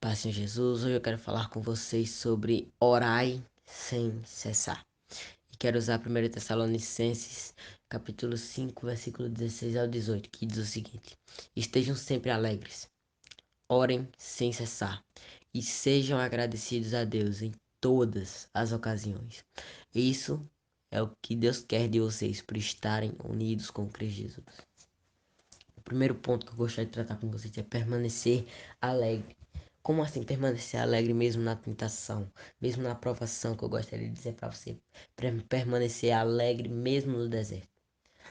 Paz em Jesus, hoje eu quero falar com vocês sobre orai sem cessar. E quero usar 1 Tessalonicenses, capítulo 5, versículo 16 ao 18, que diz o seguinte: Estejam sempre alegres, orem sem cessar, e sejam agradecidos a Deus em todas as ocasiões. Isso é o que Deus quer de vocês, por estarem unidos com Cristo Jesus. O primeiro ponto que eu gostaria de tratar com vocês é permanecer alegre. Como assim permanecer alegre mesmo na tentação, mesmo na provação, que eu gostaria de dizer para você, permanecer alegre mesmo no deserto.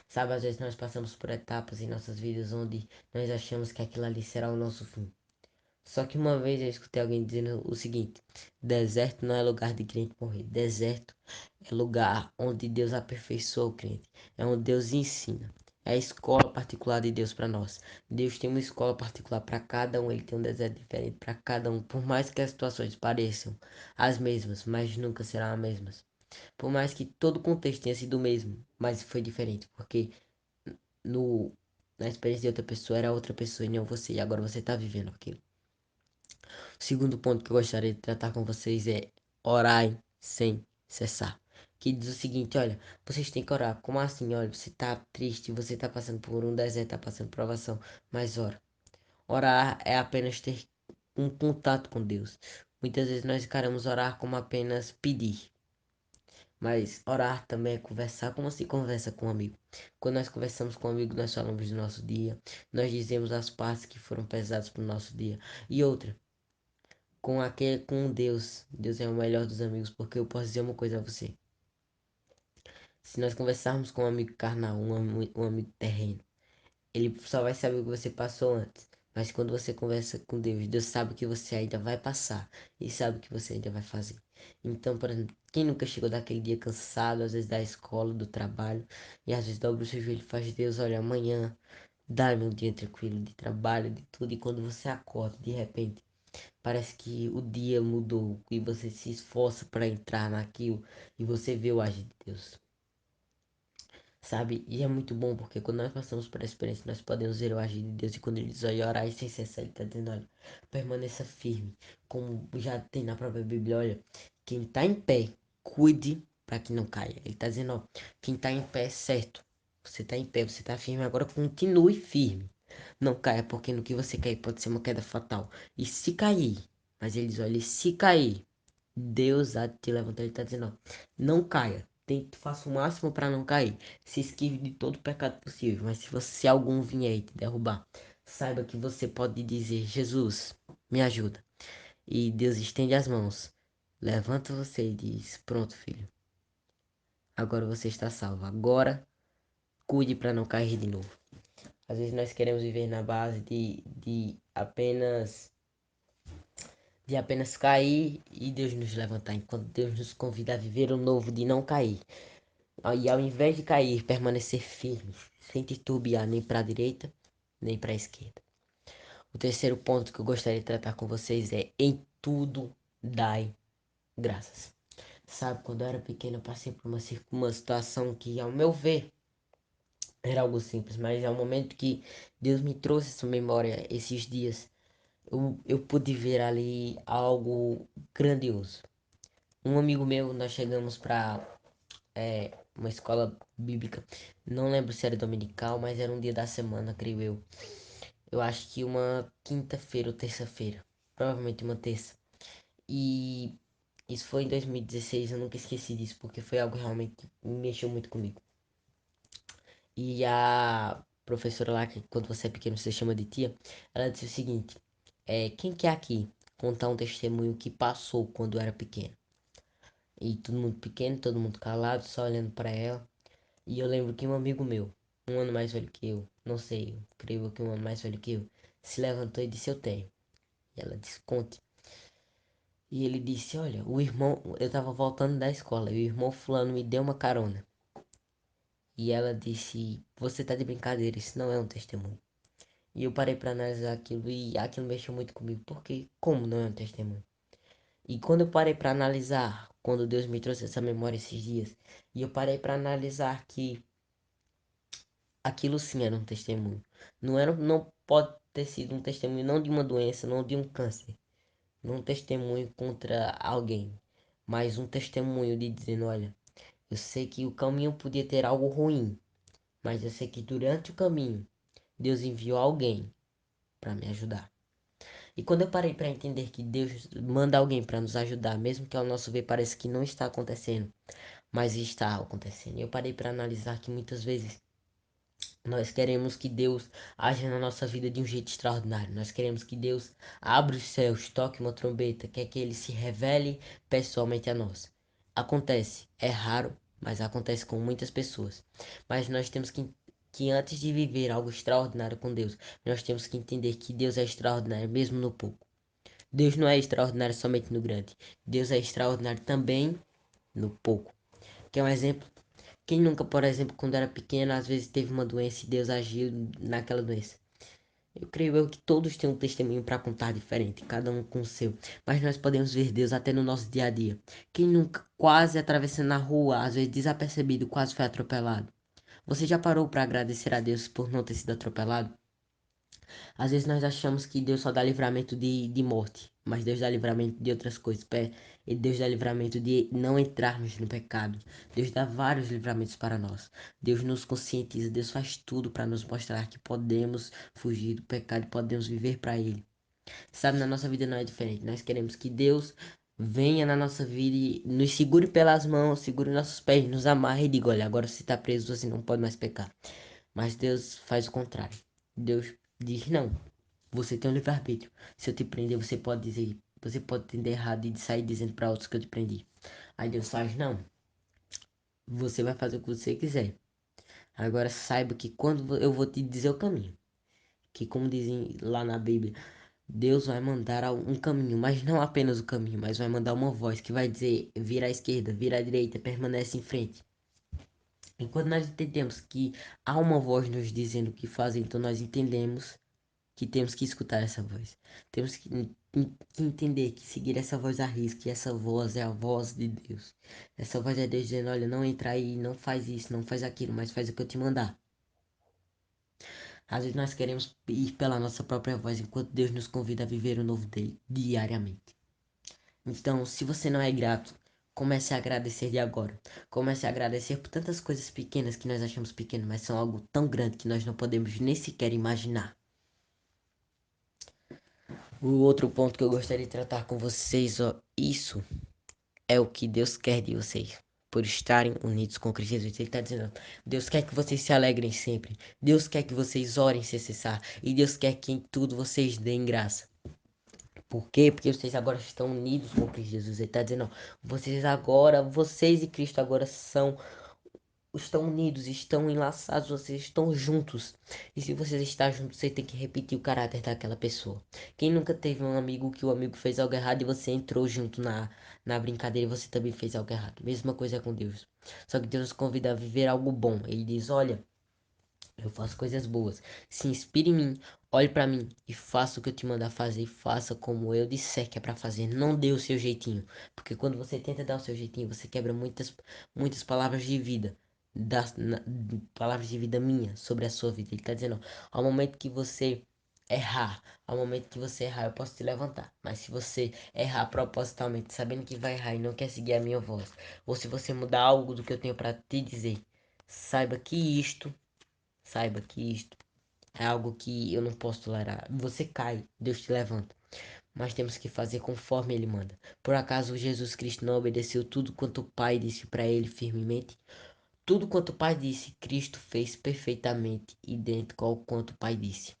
Sabe, às vezes nós passamos por etapas em nossas vidas onde nós achamos que aquilo ali será o nosso fim. Só que uma vez eu escutei alguém dizendo o seguinte: deserto não é lugar de crente morrer. Deserto é lugar onde Deus aperfeiçoa o crente. É onde Deus ensina. É a escola particular de Deus para nós. Deus tem uma escola particular para cada um. Ele tem um deserto diferente para cada um. Por mais que as situações pareçam as mesmas, mas nunca serão as mesmas. Por mais que todo o contexto tenha sido o mesmo, mas foi diferente. Porque no, na experiência de outra pessoa era outra pessoa e não você. E agora você está vivendo aquilo. O segundo ponto que eu gostaria de tratar com vocês é orai sem cessar. Que diz o seguinte, olha, vocês têm que orar. Como assim? Olha, você tá triste, você tá passando por um deserto, tá passando por provação, mas ora. Orar é apenas ter um contato com Deus. Muitas vezes nós queremos orar como apenas pedir. Mas orar também é conversar, como se conversa com um amigo. Quando nós conversamos com um amigo, nós falamos do nosso dia, nós dizemos as partes que foram pesadas para o nosso dia. E outra, com Deus. Deus é o melhor dos amigos, porque eu posso dizer uma coisa a você. Se nós conversarmos com um amigo carnal, um amigo terreno, ele só vai saber o que você passou antes. Mas quando você conversa com Deus, Deus sabe o que você ainda vai passar e sabe o que você ainda vai fazer. Então, por exemplo, quem nunca chegou daquele dia cansado, às vezes da escola, do trabalho, e às vezes dobra o seu joelho e faz: Deus, olha, amanhã dá-me um dia tranquilo de trabalho, de tudo, e quando você acorda, de repente, parece que o dia mudou e você se esforça para entrar naquilo e você vê o agir de Deus. Sabe? E é muito bom porque quando nós passamos por essa experiência, nós podemos ver o agir de Deus. E quando ele diz, olha, orar sem cessar, ele está dizendo, olha, permaneça firme. Como já tem na própria Bíblia, olha, quem está em pé, cuide para que não caia. Ele está dizendo, ó, quem está em pé é certo. Você está em pé, você está firme, agora continue firme. Não caia, porque no que você cair pode ser uma queda fatal. E se cair, mas ele diz, olha, se cair, Deus há de te levantar. Ele está dizendo, ó, não caia. Faça o máximo para não cair. Se esquive de todo pecado possível. Mas se algum vier e te derrubar, saiba que você pode dizer: Jesus, me ajuda. E Deus estende as mãos. Levanta você e diz: Pronto, filho. Agora você está salvo. Agora cuide para não cair de novo. Às vezes nós queremos viver na base de apenas cair e Deus nos levantar, enquanto Deus nos convida a viver o novo de não cair. E ao invés de cair, permanecer firme, sem titubear nem para a direita, nem para a esquerda. O terceiro ponto que eu gostaria de tratar com vocês é: em tudo dai graças. Sabe, quando eu era pequeno, eu passei por uma situação que, ao meu ver, era algo simples, mas é um momento que Deus me trouxe essa memória esses dias. Eu pude ver ali algo grandioso. Um amigo meu, nós chegamos para uma escola bíblica. Não lembro se era dominical, mas era um dia da semana, creio eu. Eu acho que uma quinta-feira ou terça-feira. Provavelmente uma terça. E isso foi em 2016, eu nunca esqueci disso, porque foi algo realmente que mexeu muito comigo. E a professora lá, que quando você é pequeno você chama de tia, ela disse o seguinte: quem quer aqui contar um testemunho que passou quando era pequeno? E todo mundo pequeno, todo mundo calado, só olhando para ela. E eu lembro que um amigo meu, um ano mais velho que eu, não sei, eu creio que um ano mais velho que eu, se levantou e disse: Eu tenho. E ela disse: Conte. E ele disse: Olha, o irmão, eu tava voltando da escola, e o irmão Fulano me deu uma carona. E ela disse: Você tá de brincadeira, isso não é um testemunho. E eu parei pra analisar aquilo e aquilo mexeu muito comigo, porque como não é um testemunho? E quando eu parei pra analisar, quando Deus me trouxe essa memória esses dias, e eu parei pra analisar que aquilo sim era um testemunho. Não pode ter sido um testemunho não de uma doença, não de um câncer, não um testemunho contra alguém, mas um testemunho de dizendo, olha, eu sei que o caminho podia ter algo ruim, mas eu sei que durante o caminho Deus enviou alguém para me ajudar. E quando eu parei para entender que Deus manda alguém para nos ajudar, mesmo que ao nosso ver pareça que não está acontecendo, mas está acontecendo. Eu parei para analisar que muitas vezes nós queremos que Deus haja na nossa vida de um jeito extraordinário. Nós queremos que Deus abra os céus, toque uma trombeta, quer que ele se revele pessoalmente a nós. Acontece, é raro, mas acontece com muitas pessoas. Mas nós temos que antes de viver algo extraordinário com Deus, nós temos que entender que Deus é extraordinário mesmo no pouco. Deus não é extraordinário somente no grande. Deus é extraordinário também no pouco. Quer um exemplo? Quem nunca, por exemplo, quando era pequeno, às vezes teve uma doença e Deus agiu naquela doença? Eu creio eu que todos têm um testemunho para contar diferente, cada um com o seu. Mas nós podemos ver Deus até no nosso dia a dia. Quem nunca, quase atravessando a rua, às vezes desapercebido, quase foi atropelado? Você já parou para agradecer a Deus por não ter sido atropelado? Às vezes nós achamos que Deus só dá livramento de morte, mas Deus dá livramento de outras coisas. E Deus dá livramento de não entrarmos no pecado. Deus dá vários livramentos para nós. Deus nos conscientiza, Deus faz tudo para nos mostrar que podemos fugir do pecado e podemos viver para Ele. Sabe, na nossa vida não é diferente. Nós queremos que Deus venha na nossa vida e nos segure pelas mãos, segure nossos pés, nos amarre e diga, olha, agora você está preso, você não pode mais pecar. Mas Deus faz o contrário. Deus diz, não, você tem um livre-arbítrio. Se eu te prender, você pode dizer, você pode entender errado e sair dizendo para outros que eu te prendi. Aí Deus faz, não, você vai fazer o que você quiser. Agora saiba que quando eu vou te dizer o caminho, que como dizem lá na Bíblia, Deus vai mandar um caminho, mas não apenas o caminho, mas vai mandar uma voz que vai dizer, vira à esquerda, vira à direita, permanece em frente. E quando nós entendemos que há uma voz nos dizendo o que fazer, então nós entendemos que temos que escutar essa voz. Temos que entender que seguir essa voz à risca, e essa voz é a voz de Deus. Essa voz é Deus dizendo, olha, não entra aí, não faz isso, não faz aquilo, mas faz o que eu te mandar. Às vezes nós queremos ir pela nossa própria voz, enquanto Deus nos convida a viver o novo dele diariamente. Então, se você não é grato, comece a agradecer de agora. Comece a agradecer por tantas coisas pequenas que nós achamos pequenas, mas são algo tão grande que nós não podemos nem sequer imaginar. O outro ponto que eu gostaria de tratar com vocês, ó, isso é o que Deus quer de vocês. Por estarem unidos com Cristo Jesus. Ele está dizendo, Deus quer que vocês se alegrem sempre. Deus quer que vocês orem sem cessar. E Deus quer que em tudo vocês deem graça. Por quê? Porque vocês agora estão unidos com Cristo Jesus. Ele está dizendo, ó, vocês e Cristo agora estão unidos, estão enlaçados, vocês estão juntos. E se vocês estão juntos, você tem que repetir o caráter daquela pessoa. Quem nunca teve um amigo que o amigo fez algo errado e você entrou junto na brincadeira e você também fez algo errado? Mesma coisa com Deus. Só que Deus nos convida a viver algo bom. Ele diz: olha, eu faço coisas boas. Se inspire em mim, olhe pra mim e faça o que eu te mandar fazer. Faça como eu disser que é pra fazer. Não dê o seu jeitinho. Porque quando você tenta dar o seu jeitinho, você quebra muitas palavras de vida. Palavras de vida minha sobre a sua vida. Ele tá dizendo, ó, ao momento que você errar, ao momento que você errar, eu posso te levantar. Mas se você errar propositalmente, sabendo que vai errar e não quer seguir a minha voz, ou se você mudar algo do que eu tenho pra te dizer, saiba que Saiba que isto é algo que eu não posso tolerar. Você cai, Deus te levanta. Mas temos que fazer conforme Ele manda. Por acaso Jesus Cristo não obedeceu tudo quanto o Pai disse para ele firmemente? Tudo quanto o Pai disse, Cristo fez perfeitamente, idêntico ao quanto o Pai disse.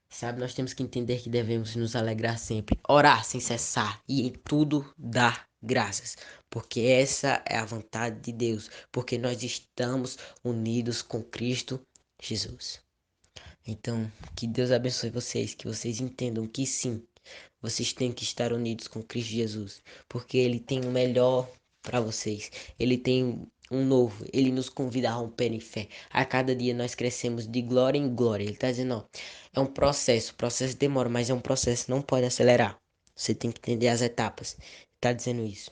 Sabe, nós temos que entender que devemos nos alegrar sempre, orar sem cessar e em tudo dar graças, porque essa é a vontade de Deus, porque nós estamos unidos com Cristo Jesus. Então, que Deus abençoe vocês, que vocês entendam que sim, vocês têm que estar unidos com Cristo Jesus, porque Ele tem o melhor para vocês. Ele tem um novo, Ele nos convida a romper em fé. A cada dia nós crescemos de glória em glória. Ele está dizendo, ó, é um processo, o processo demora, mas é um processo, não pode acelerar. Você tem que entender as etapas. Está dizendo isso.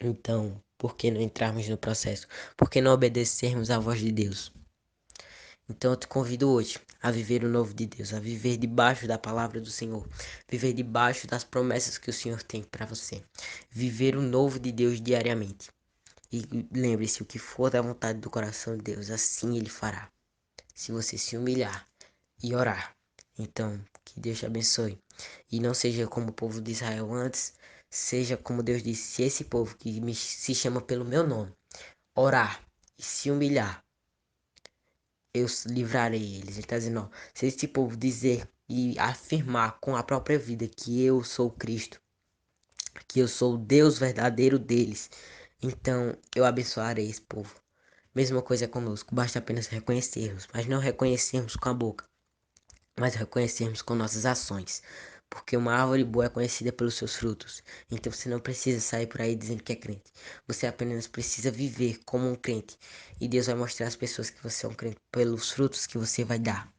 Então, por que não entrarmos no processo? Por que não obedecermos à voz de Deus? Então eu te convido hoje a viver o novo de Deus, a viver debaixo da palavra do Senhor, viver debaixo das promessas que o Senhor tem para você, viver o novo de Deus diariamente. E lembre-se, o que for da vontade do coração de Deus, assim Ele fará. Se você se humilhar e orar. Então, que Deus te abençoe. E não seja como o povo de Israel antes, seja como Deus disse, se esse povo que se chama pelo meu nome, orar e se humilhar, eu livrarei eles. Ele está dizendo, ó, se esse povo dizer e afirmar com a própria vida que eu sou Cristo, que eu sou o Deus verdadeiro deles, então eu abençoarei esse povo. Mesma coisa conosco, basta apenas reconhecermos, mas não reconhecermos com a boca, mas reconhecermos com nossas ações. Porque uma árvore boa é conhecida pelos seus frutos. Então você não precisa sair por aí dizendo que é crente. Você apenas precisa viver como um crente. E Deus vai mostrar às pessoas que você é um crente pelos frutos que você vai dar.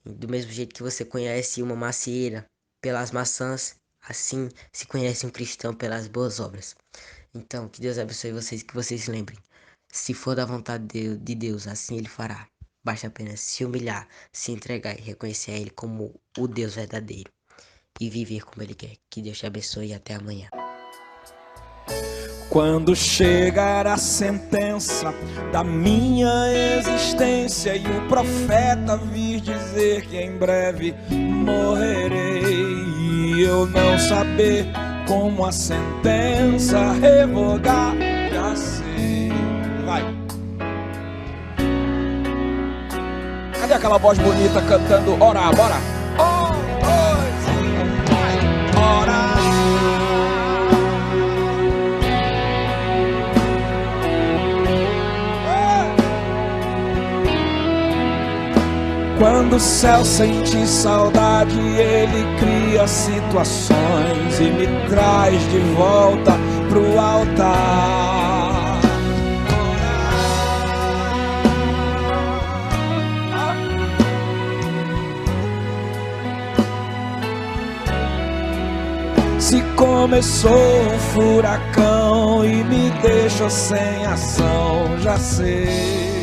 E do mesmo jeito que você conhece uma macieira pelas maçãs, assim se conhece um cristão pelas boas obras. Então, que Deus abençoe vocês, que vocês se lembrem. Se for da vontade de Deus, assim Ele fará. Basta apenas se humilhar, se entregar e reconhecer a Ele como o Deus verdadeiro. E viver como Ele quer. Que Deus te abençoe e até amanhã. Quando chegar a sentença da minha existência e o profeta vir dizer que em breve morrerei, e eu não saber como a sentença revogar, já sei. Vai. Cadê aquela voz bonita cantando Ora, bora? Ora. Quando o céu sente saudade, ele cria situações e me traz de volta pro altar. Se começou um furacão e me deixou sem ação, já sei.